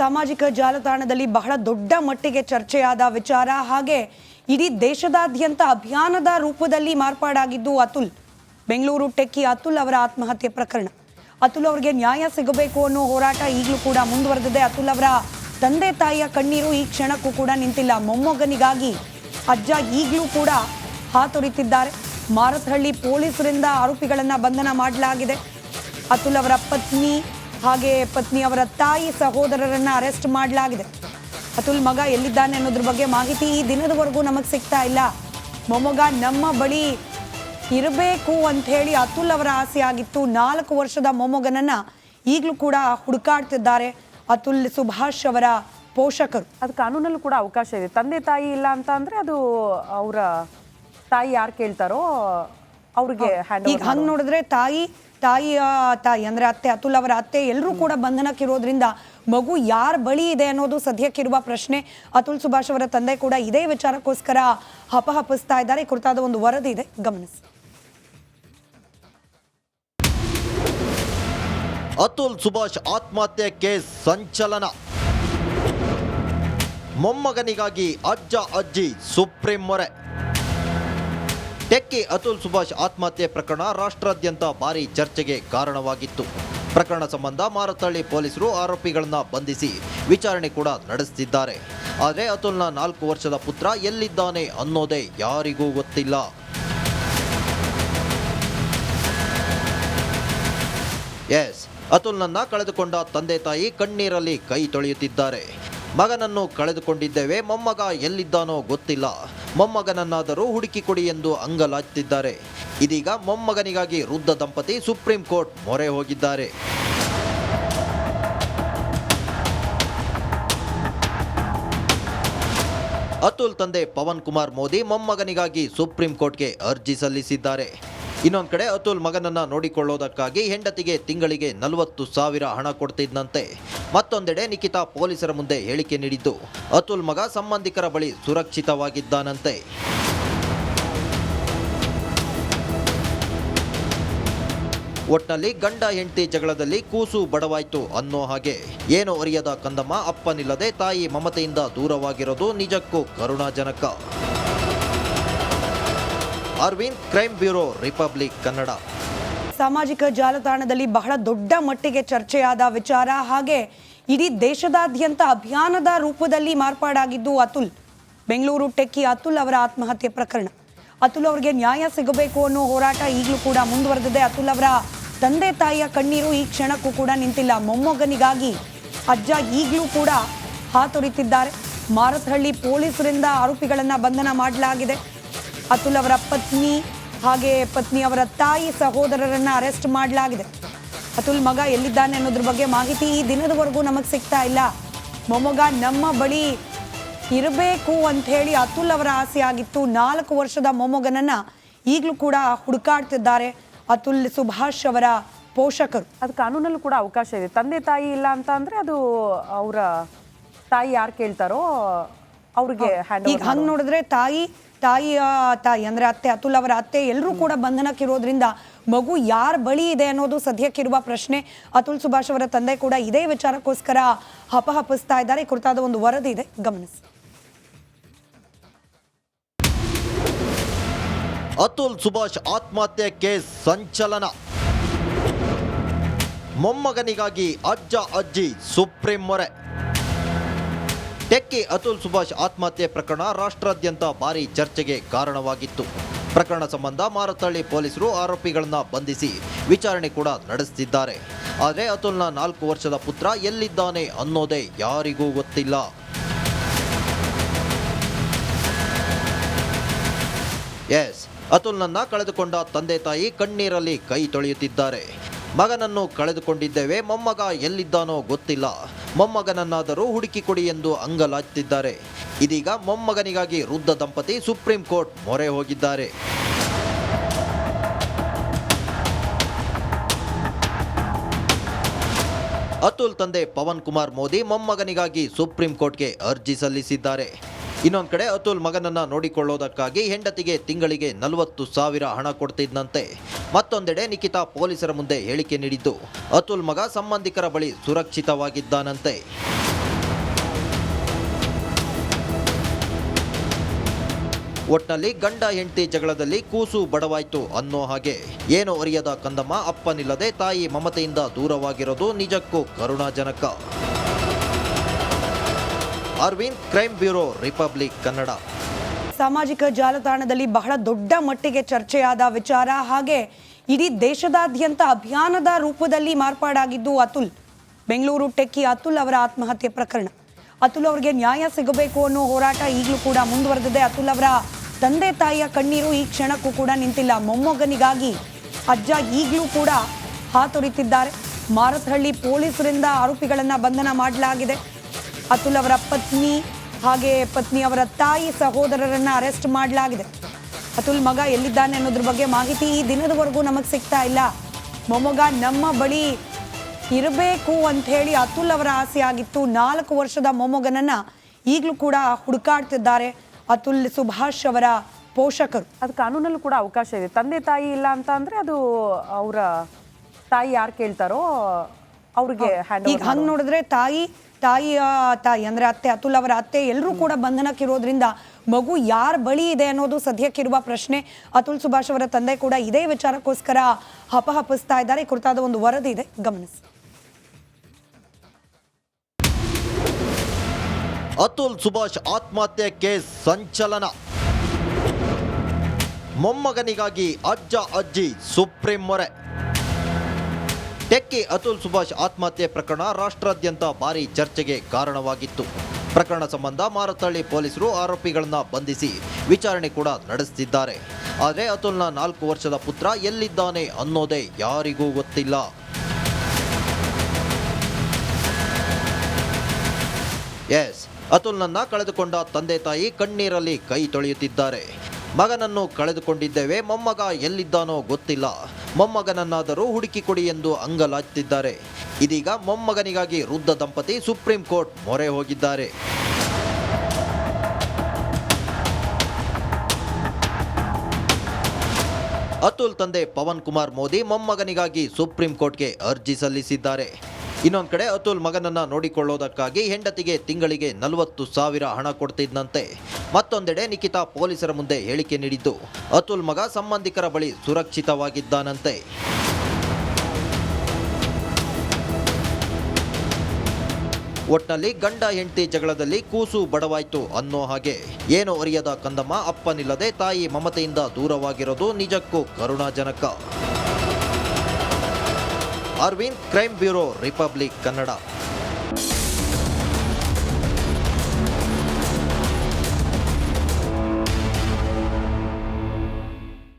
ಸಾಮಾಜಿಕ ಜಾಲತಾಣದಲ್ಲಿ ಬಹಳ ದೊಡ್ಡ ಮಟ್ಟಿಗೆ ಚರ್ಚೆಯಾದ ವಿಚಾರ ಹಾಗೆ ಇಡೀ ದೇಶದಾದ್ಯಂತ ಅಭಿಯಾನದ ರೂಪದಲ್ಲಿ ಮಾರ್ಪಾಡಾಗಿದ್ದು ಅತುಲ್ ಬೆಂಗಳೂರು ಟೆಕ್ಕಿ ಅತುಲ್ ಅವರ ಆತ್ಮಹತ್ಯೆ ಪ್ರಕರಣ. ಅತುಲ್ ಅವರಿಗೆ ನ್ಯಾಯ ಸಿಗಬೇಕು ಅನ್ನೋ ಹೋರಾಟ ಈಗಲೂ ಕೂಡ ಮುಂದುವರೆದಿದೆ. ಅತುಲ್ ಅವರ ತಂದೆ ತಾಯಿಯ ಕಣ್ಣೀರು ಈ ಕ್ಷಣಕ್ಕೂ ಕೂಡ ನಿಂತಿಲ್ಲ. ಮೊಮ್ಮಗನಿಗಾಗಿ ಅಜ್ಜ ಈಗಲೂ ಕೂಡ ಹಾತೊರಿತಿದ್ದಾರೆ. ಮಾರತ್ಹಳ್ಳಿ ಪೊಲೀಸರಿಂದ ಆರೋಪಿಗಳನ್ನ ಬಂಧನ ಮಾಡಲಾಗಿದೆ. ಅತುಲ್ ಅವರ ಪತ್ನಿ ಹಾಗೆ ಪತ್ನಿಯವರ ತಾಯಿ ಸಹೋದರರನ್ನ ಅರೆಸ್ಟ್ ಮಾಡಲಾಗಿದೆ. ಅತುಲ್ ಮಗ ಎಲ್ಲಿದ್ದಾನೆ ಅನ್ನೋದ್ರ ಬಗ್ಗೆ ಮಾಹಿತಿ ಈ ದಿನದವರೆಗೂ ನಮಗೆ ಸಿಗ್ತಾ ಇಲ್ಲ. ಮೊಮ್ಮಗ ನಮ್ಮ ಬಳಿ ಇರಬೇಕು ಅಂತ ಹೇಳಿ ಅತುಲ್ ಅವರ ಆಸೆ ಆಗಿತ್ತು. 4 ವರ್ಷದ ಮೊಮ್ಮಗನನ್ನ ಈಗಲೂ ಕೂಡ ಹುಡುಕಾಡ್ತಿದ್ದಾರೆ ಅತುಲ್ ಸುಭಾಷ್ ಅವರ ಪೋಷಕರು. ಅದು ಕಾನೂನಲ್ಲೂ ಕೂಡ ಅವಕಾಶ ಇದೆ. ತಂದೆ ತಾಯಿ ಇಲ್ಲ ಅಂತ ಅಂದ್ರೆ ಅದು ಅವರ ತಾಯಿ ಯಾರು ಕೇಳ್ತಾರೋ ಅವ್ರಿಗೆ ಈಗ ಹಂಗೆ ನೋಡಿದ್ರೆ ತಾಯಿ ಅಂದ್ರೆ ಅತ್ತೆ, ಅತುಲ್ ಅವರ ಅತ್ತೆ ಎಲ್ಲರೂ ಕೂಡ ಬಂಧನಕ್ಕಿರೋದ್ರಿಂದ ಮಗು ಯಾರ ಬಳಿ ಇದೆ ಅನ್ನೋದು ಸದ್ಯಕ್ಕಿರುವ ಪ್ರಶ್ನೆ. ಅತುಲ್ ಸುಭಾಷ್ ಅವರ ತಂದೆ ಕೂಡ ಇದೇ ವಿಚಾರಕ್ಕೋಸ್ಕರ ಹಪಹಪಿಸ್ತಾ ಇದ್ದಾರೆ. ಕುರಿತಾದ ಒಂದು ವರದಿ ಇದೆ, ಗಮನಿಸಿ. ಅತುಲ್ ಸುಭಾಷ್ ಆತ್ಮಹತ್ಯೆ ಕೇಸ್ ಸಂಚಲನ. ಮೊಮ್ಮಗನಿಗಾಗಿ ಅಜ್ಜ ಅಜ್ಜಿ ಸುಪ್ರೀಂ ಮೊರೆ. ಟೆಕ್ಕಿ ಅತುಲ್ ಸುಭಾಷ್ ಆತ್ಮಹತ್ಯೆ ಪ್ರಕರಣ ರಾಷ್ಟ್ರಾದ್ಯಂತ ಭಾರಿ ಚರ್ಚೆಗೆ ಕಾರಣವಾಗಿತ್ತು. ಪ್ರಕರಣ ಸಂಬಂಧ ಮಾರತ್ಹಳ್ಳಿ ಪೊಲೀಸರು ಆರೋಪಿಗಳನ್ನ ಬಂಧಿಸಿ ವಿಚಾರಣೆ ಕೂಡ ನಡೆಸುತ್ತಿದ್ದಾರೆ. ಆದರೆ ಅತುಲ್ನ 4 ವರ್ಷದ ಪುತ್ರ ಎಲ್ಲಿದ್ದಾನೆ ಅನ್ನೋದೇ ಯಾರಿಗೂ ಗೊತ್ತಿಲ್ಲ. ಅತುಲ್ನನ್ನ ಕಳೆದುಕೊಂಡ ತಂದೆ ತಾಯಿ ಕಣ್ಣೀರಲ್ಲಿ ಕೈ ತೊಳೆಯುತ್ತಿದ್ದಾರೆ. ಮಗನನ್ನು ಕಳೆದುಕೊಂಡಿದ್ದೇವೆ, ಮೊಮ್ಮಗ ಎಲ್ಲಿದ್ದಾನೋ ಗೊತ್ತಿಲ್ಲ, ಮೊಮ್ಮಗನನ್ನಾದರೂ ಹುಡುಕಿ ಕೊಡಿ ಎಂದು ಅಂಗಲಾಚುತ್ತಿದ್ದಾರೆ. ಇದೀಗ ಮೊಮ್ಮಗನಿಗಾಗಿ ವೃದ್ಧ ದಂಪತಿ ಸುಪ್ರೀಂ ಕೋರ್ಟ್ ಮೊರೆ ಹೋಗಿದ್ದಾರೆ. ಅತುಲ್ ತಂದೆ ಪವನ್ ಕುಮಾರ್ ಮೋದಿ ಮೊಮ್ಮಗನಿಗಾಗಿ ಸುಪ್ರೀಂ ಕೋರ್ಟ್ಗೆ ಅರ್ಜಿ ಸಲ್ಲಿಸಿದ್ದಾರೆ. ಇನ್ನೊಂದು ಕಡೆ ಅತುಲ್ ಮಗನನ್ನ ನೋಡಿಕೊಳ್ಳೋದಕ್ಕಾಗಿ ಹೆಂಡತಿಗೆ ತಿಂಗಳಿಗೆ 40,000 ಹಣ ಕೊಡ್ತಿದ್ದಂತೆ. ಮತ್ತೊಂದೆಡೆ ನಿಖಿತಾ ಪೊಲೀಸರ ಮುಂದೆ ಹೇಳಿಕೆ ನೀಡಿದ್ದು ಅತುಲ್ ಮಗ ಸಂಬಂಧಿಕರ ಬಳಿ ಸುರಕ್ಷಿತವಾಗಿದ್ದಾನಂತೆ. ಒಟ್ನಲ್ಲಿ ಗಂಡ ಹೆಂಡತಿ ಜಗಳದಲ್ಲಿ ಕೂಸು ಬಡವಾಯ್ತು ಅನ್ನೋ ಹಾಗೆ ಏನು ಅರಿಯದ ಕಂದಮ್ಮ ಅಪ್ಪನಿಲ್ಲದೆ ತಾಯಿ ಮಮತೆಯಿಂದ ದೂರವಾಗಿರೋದು ನಿಜಕ್ಕೂ ಕರುಣಾಜನಕ. Arvind, crime bureau, republic Kannada. ಸಾಮಾಜಿಕ ಜಾಲತಾಣದಲ್ಲಿ ಬಹಳ ದೊಡ್ಡ ಮಟ್ಟಿಗೆ ಚರ್ಚೆಯಾದ ವಿಚಾರ ಹಾಗೆ ಇಡೀ ದೇಶದಾದ್ಯಂತ ಅಭಿಯಾನದ ರೂಪದಲ್ಲಿ ಮಾರ್ಪಾಡಾಗಿದ್ದು ಅತುಲ್ ಬೆಂಗಳೂರು ಟೆಕ್ಕಿ ಅತುಲ್ ಅವರ ಆತ್ಮಹತ್ಯೆ ಪ್ರಕರಣ. ಅತುಲ್ ಅವರಿಗೆ ನ್ಯಾಯ ಸಿಗಬೇಕು ಅನ್ನೋ ಹೋರಾಟ ಈಗಲೂ ಕೂಡ ಮುಂದುವರೆದಿದೆ. ಅತುಲ್ ಅವರ ತಂದೆ ತಾಯಿಯ ಕಣ್ಣೀರು ಈ ಕ್ಷಣಕ್ಕೂ ಕೂಡ ನಿಂತಿಲ್ಲ. ಮೊಮ್ಮಗನಿಗಾಗಿ ಅಜ್ಜ ಈಗಲೂ ಕೂಡ ಹಾತೊರಿತಿದ್ದಾರೆ. ಮಾರತ್ಹಳ್ಳಿ ಪೊಲೀಸರಿಂದ ಆರೋಪಿಗಳನ್ನ ಬಂಧನ ಮಾಡಲಾಗಿದೆ. ಅತುಲ್ ಅವರ ಪತ್ನಿ ಹಾಗೆ ಪತ್ನಿಯವರ ತಾಯಿ ಸಹೋದರರನ್ನ ಅರೆಸ್ಟ್ ಮಾಡಲಾಗಿದೆ. ಅತುಲ್ ಮಗ ಎಲ್ಲಿದ್ದಾನೆ ಅನ್ನೋದ್ರ ಬಗ್ಗೆ ಮಾಹಿತಿ ಈ ದಿನದವರೆಗೂ ನಮಗೆ ಸಿಗ್ತಾ ಇಲ್ಲ. ಮೊಮ್ಮಗ ನಮ್ಮ ಬಳಿ ಇರಬೇಕು ಅಂತ ಹೇಳಿ ಅತುಲ್ ಅವರ ಆಸೆ ಆಗಿತ್ತು. 4 ವರ್ಷದ ಮೊಮ್ಮಗನನ್ನ ಈಗಲೂ ಕೂಡ ಹುಡುಕಾಡ್ತಿದ್ದಾರೆ ಅತುಲ್ ಸುಭಾಷ್ ಅವರ ಪೋಷಕರು. ಅದು ಕಾನೂನಲ್ಲೂ ಕೂಡ ಅವಕಾಶ ಇದೆ. ತಂದೆ ತಾಯಿ ಇಲ್ಲ ಅಂತ ಅಂದ್ರೆ ಅದು ಅವರ ತಾಯಿ ಯಾರು ಕೇಳ್ತಾರೋ ಅವ್ರಿಗೆ ಈಗ ಹಂಗೆ ನೋಡಿದ್ರೆ ತಾಯಿ ಅಂದ್ರೆ ಅತ್ತೆ, ಅತುಲ್ ಅವರ ಅತ್ತೆ ಎಲ್ಲರೂ ಕೂಡ ಬಂಧನಕ್ಕಿರೋದ್ರಿಂದ ಮಗು ಯಾರ ಬಳಿ ಇದೆ ಅನ್ನೋದು ಸದ್ಯಕ್ಕಿರುವ ಪ್ರಶ್ನೆ. ಅತುಲ್ ಸುಭಾಷ್ ಅವರ ತಂದೆ ಕೂಡ ಇದೇ ವಿಚಾರಕ್ಕೋಸ್ಕರ ಹಪಹಪಿಸ್ತಾ ಇದ್ದಾರೆ. ಕುರಿತಾದ ಒಂದು ವರದಿ ಇದೆ, ಗಮನಿಸಿ. ಅತುಲ್ ಸುಭಾಷ್ ಆತ್ಮಹತ್ಯೆ ಕೇಸ್ ಸಂಚಲನ. ಮೊಮ್ಮಗನಿಗಾಗಿ ಅಜ್ಜ ಅಜ್ಜಿ ಸುಪ್ರೀಂ ಮೊರೆ. ಟೆಕ್ಕಿ ಅತುಲ್ ಸುಭಾಷ್ ಆತ್ಮಹತ್ಯೆ ಪ್ರಕರಣ ರಾಷ್ಟ್ರಾದ್ಯಂತ ಭಾರಿ ಚರ್ಚೆಗೆ ಕಾರಣವಾಗಿತ್ತು. ಪ್ರಕರಣ ಸಂಬಂಧ ಮಾರತ್ಹಳ್ಳಿ ಪೊಲೀಸರು ಆರೋಪಿಗಳನ್ನ ಬಂಧಿಸಿ ವಿಚಾರಣೆ ಕೂಡ ನಡೆಸುತ್ತಿದ್ದಾರೆ. ಆದರೆ ಅತುಲ್ನ 4 ವರ್ಷದ ಪುತ್ರ ಎಲ್ಲಿದ್ದಾನೆ ಅನ್ನೋದೇ ಯಾರಿಗೂ ಗೊತ್ತಿಲ್ಲ. ಅತುಲ್ನನ್ನ ಕಳೆದುಕೊಂಡ ತಂದೆ ತಾಯಿ ಕಣ್ಣೀರಲ್ಲಿ ಕೈ ತೊಳೆಯುತ್ತಿದ್ದಾರೆ. ಮಗನನ್ನು ಕಳೆದುಕೊಂಡಿದ್ದೇವೆ, ಮೊಮ್ಮಗ ಎಲ್ಲಿದ್ದಾನೋ ಗೊತ್ತಿಲ್ಲ, ಮೊಮ್ಮಗನನ್ನಾದರೂ ಹುಡುಕಿ ಕೊಡಿ ಎಂದು ಅಂಗಲಾಚುತ್ತಿದ್ದಾರೆ. ಇದೀಗ ಮೊಮ್ಮಗನಿಗಾಗಿ ವೃದ್ಧ ದಂಪತಿ ಸುಪ್ರೀಂ ಕೋರ್ಟ್ ಮೊರೆ ಹೋಗಿದ್ದಾರೆ. ಅತುಲ್ ತಂದೆ ಪವನ್ ಕುಮಾರ್ ಮೋದಿ ಮೊಮ್ಮಗನಿಗಾಗಿ ಸುಪ್ರೀಂ ಕೋರ್ಟ್ಗೆ ಅರ್ಜಿ ಸಲ್ಲಿಸಿದ್ದಾರೆ. ಇನ್ನೊಂದು ಕಡೆ ಅತುಲ್ ಮಗನನ್ನ ನೋಡಿಕೊಳ್ಳೋದಕ್ಕಾಗಿ ಹೆಂಡತಿಗೆ ತಿಂಗಳಿಗೆ 40,000 ಹಣ ಕೊಡ್ತಿದ್ದಂತೆ. ಮತ್ತೊಂದೆಡೆ ನಿಖಿತಾ ಪೊಲೀಸರ ಮುಂದೆ ಹೇಳಿಕೆ ನೀಡಿದ್ದು ಅತುಲ್ ಮಗ ಸಂಬಂಧಿಕರ ಬಳಿ ಸುರಕ್ಷಿತವಾಗಿದ್ದಾನಂತೆ. ಒಟ್ನಲ್ಲಿ ಗಂಡ ಹೆಂಡತಿ ಜಗಳದಲ್ಲಿ ಕೂಸು ಬಡವಾಯ್ತು ಅನ್ನೋ ಹಾಗೆ ಏನು ಅರಿಯದ ಕಂದಮ್ಮ ಅಪ್ಪನಿಲ್ಲದೆ ತಾಯಿ ಮಮತೆಯಿಂದ ದೂರವಾಗಿರೋದು ನಿಜಕ್ಕೂ ಕರುಣಾಜನಕ. Arvind, crime bureau, republic Kannada. ಸಾಮಾಜಿಕ ಜಾಲತಾಣದಲ್ಲಿ ಬಹಳ ದೊಡ್ಡ ಮಟ್ಟಿಗೆ ಚರ್ಚೆಯಾದ ವಿಚಾರ ಹಾಗೆ ಇಡೀ ದೇಶದಾದ್ಯಂತ ಅಭಿಯಾನದ ರೂಪದಲ್ಲಿ ಮಾರ್ಪಾಡಾಗಿದ್ದು ಅತುಲ್. ಬೆಂಗಳೂರು ಟೆಕ್ಕಿ ಅತುಲ್ ಅವರ ಆತ್ಮಹತ್ಯೆ ಪ್ರಕರಣ. ಅತುಲ್ ಅವರಿಗೆ ನ್ಯಾಯ ಸಿಗಬೇಕು ಅನ್ನೋ ಹೋರಾಟ ಈಗಲೂ ಕೂಡ ಮುಂದುವರೆದಿದೆ. ಅತುಲ್ ಅವರ ತಂದೆ ತಾಯಿಯ ಕಣ್ಣೀರು ಈ ಕ್ಷಣಕ್ಕೂ ಕೂಡ ನಿಂತಿಲ್ಲ. ಮೊಮ್ಮಗನಿಗಾಗಿ ಅಜ್ಜ ಈಗಲೂ ಕೂಡ ಹಾತೊರಿತಿದ್ದಾರೆ. ಮಾರತ್ಹಳ್ಳಿ ಪೊಲೀಸರಿಂದ ಆರೋಪಿಗಳನ್ನು ಬಂಧನ ಮಾಡಲಾಗಿದೆ. ಅತುಲ್ ಅವರ ಪತ್ನಿ ಹಾಗೆ ಪತ್ನಿಯವರ ತಾಯಿ ಸಹೋದರರನ್ನ ಅರೆಸ್ಟ್ ಮಾಡಲಾಗಿದೆ. ಅತುಲ್ ಮಗ ಎಲ್ಲಿದ್ದಾನೆ ಅನ್ನೋದ್ರ ಬಗ್ಗೆ ಮಾಹಿತಿ ಈ ದಿನದವರೆಗೂ ನಮಗೆ ಸಿಗ್ತಾ ಇಲ್ಲ. ಮೊಮ್ಮಗ ನಮ್ಮ ಬಳಿ ಇರಬೇಕು ಅಂತ ಹೇಳಿ ಅತುಲ್ ಅವರ ಆಸೆ ಆಗಿತ್ತು. 4 ವರ್ಷದ ಮೊಮ್ಮಗನನ್ನ ಈಗಲೂ ಕೂಡ ಹುಡುಕಾಡ್ತಿದ್ದಾರೆ ಅತುಲ್ ಸುಭಾಷ್ ಅವರ ಪೋಷಕರು. ಅದು ಕಾನೂನಲ್ಲೂ ಕೂಡ ಅವಕಾಶ ಇದೆ. ತಂದೆ ತಾಯಿ ಇಲ್ಲ ಅಂತ ಅಂದ್ರೆ ಅದು ಅವರ ತಾಯಿ ಯಾರು ಕೇಳ್ತಾರೋ ಅವ್ರಿಗೆ ಹ್ಯಾಂಡ್ ಈಗ ಹಂಗೆ ನೋಡಿದ್ರೆ ತಾಯಿ ಅಂದ್ರೆ ಅತ್ತೆ, ಅತುಲ್ ಅವರ ಅತ್ತೆ ಎಲ್ಲರೂ ಕೂಡ ಬಂಧನಕ್ಕಿರೋದ್ರಿಂದ ಮಗು ಯಾರ ಬಳಿ ಇದೆ ಅನ್ನೋದು ಸದ್ಯಕ್ಕಿರುವ ಪ್ರಶ್ನೆ. ಅತುಲ್ ಸುಭಾಷ್ ಅವರ ತಂದೆ ಕೂಡ ಇದೇ ವಿಚಾರಕ್ಕೋಸ್ಕರ ಹಪಹಪಿಸ್ತಾ ಇದ್ದಾರೆ. ಕುರಿತಾದ ಒಂದು ವರದಿ ಇದೆ, ಗಮನಿಸಿ. ಅತುಲ್ ಸುಭಾಷ್ ಆತ್ಮಹತ್ಯೆ ಕೇಸ್ ಸಂಚಲನ. ಮೊಮ್ಮಗನಿಗಾಗಿ ಅಜ್ಜ ಅಜ್ಜಿ ಸುಪ್ರೀಂ ಮೊರೆ. ಟೆಕ್ಕಿ ಅತುಲ್ ಸುಭಾಷ್ ಆತ್ಮಹತ್ಯೆ ಪ್ರಕರಣ ರಾಷ್ಟ್ರಾದ್ಯಂತ ಭಾರಿ ಚರ್ಚೆಗೆ ಕಾರಣವಾಗಿತ್ತು. ಪ್ರಕರಣ ಸಂಬಂಧ ಮಾರತಹಳ್ಳಿ ಪೊಲೀಸರು ಆರೋಪಿಗಳನ್ನ ಬಂಧಿಸಿ ವಿಚಾರಣೆ ಕೂಡ ನಡೆಸುತ್ತಿದ್ದಾರೆ. ಆದರೆ ಅತುಲ್ನ 4 ವರ್ಷದ ಪುತ್ರ ಎಲ್ಲಿದ್ದಾನೆ ಅನ್ನೋದೇ ಯಾರಿಗೂ ಗೊತ್ತಿಲ್ಲ. ಎಸ್, ಅತುಲ್ನನ್ನ ಕಳೆದುಕೊಂಡ ತಂದೆ ತಾಯಿ ಕಣ್ಣೀರಲ್ಲಿ ಕೈ ತೊಳೆಯುತ್ತಿದ್ದಾರೆ. ಮಗನನ್ನು ಕಳೆದುಕೊಂಡಿದ್ದೇವೆ, ಮೊಮ್ಮಗ ಎಲ್ಲಿದ್ದಾನೋ ಗೊತ್ತಿಲ್ಲ, ಮೊಮ್ಮಗನನ್ನಾದರೂ ಹುಡುಕಿ ಕೊಡಿ ಎಂದು ಅಂಗಲಾಚುತ್ತಿದ್ದಾರೆ. ಇದೀಗ ಮೊಮ್ಮಗನಿಗಾಗಿ ವೃದ್ಧ ದಂಪತಿ ಸುಪ್ರೀಂ ಕೋರ್ಟ್ ಮೊರೆ ಹೋಗಿದ್ದಾರೆ. ಅತುಲ್ ತಂದೆ ಪವನ್ ಕುಮಾರ್ ಮೋದಿ ಮೊಮ್ಮಗನಿಗಾಗಿ ಸುಪ್ರೀಂ ಕೋರ್ಟ್ಗೆ ಅರ್ಜಿ ಸಲ್ಲಿಸಿದ್ದಾರೆ. ಇನ್ನೊಂದು ಕಡೆ ಅತುಲ್ ಮಗನನ್ನ ನೋಡಿಕೊಳ್ಳೋದಕ್ಕಾಗಿ ಹೆಂಡತಿಗೆ ತಿಂಗಳಿಗೆ 40,000 ಹಣ ಕೊಡ್ತಿದ್ದಂತೆ. ಮತ್ತೊಂದೆಡೆ ನಿಖಿತಾ ಪೊಲೀಸರ ಮುಂದೆ ಹೇಳಿಕೆ ನೀಡಿದ್ದು ಅತುಲ್ ಮಗ ಸಂಬಂಧಿಕರ ಬಳಿ ಸುರಕ್ಷಿತವಾಗಿದ್ದಾನಂತೆ. ಒಟ್ನಲ್ಲಿ ಗಂಡ ಹೆಂಡತಿ ಜಗಳದಲ್ಲಿ ಕೂಸು ಬಡವಾಯ್ತು ಅನ್ನೋ ಹಾಗೆ ಏನು ಅರಿಯದ ಕಂದಮ್ಮ ಅಪ್ಪನಿಲ್ಲದೆ ತಾಯಿ ಮಮತೆಯಿಂದ ದೂರವಾಗಿರೋದು ನಿಜಕ್ಕೂ ಕರುಣಾಜನಕ. Arvind, crime bureau, republic Kannada.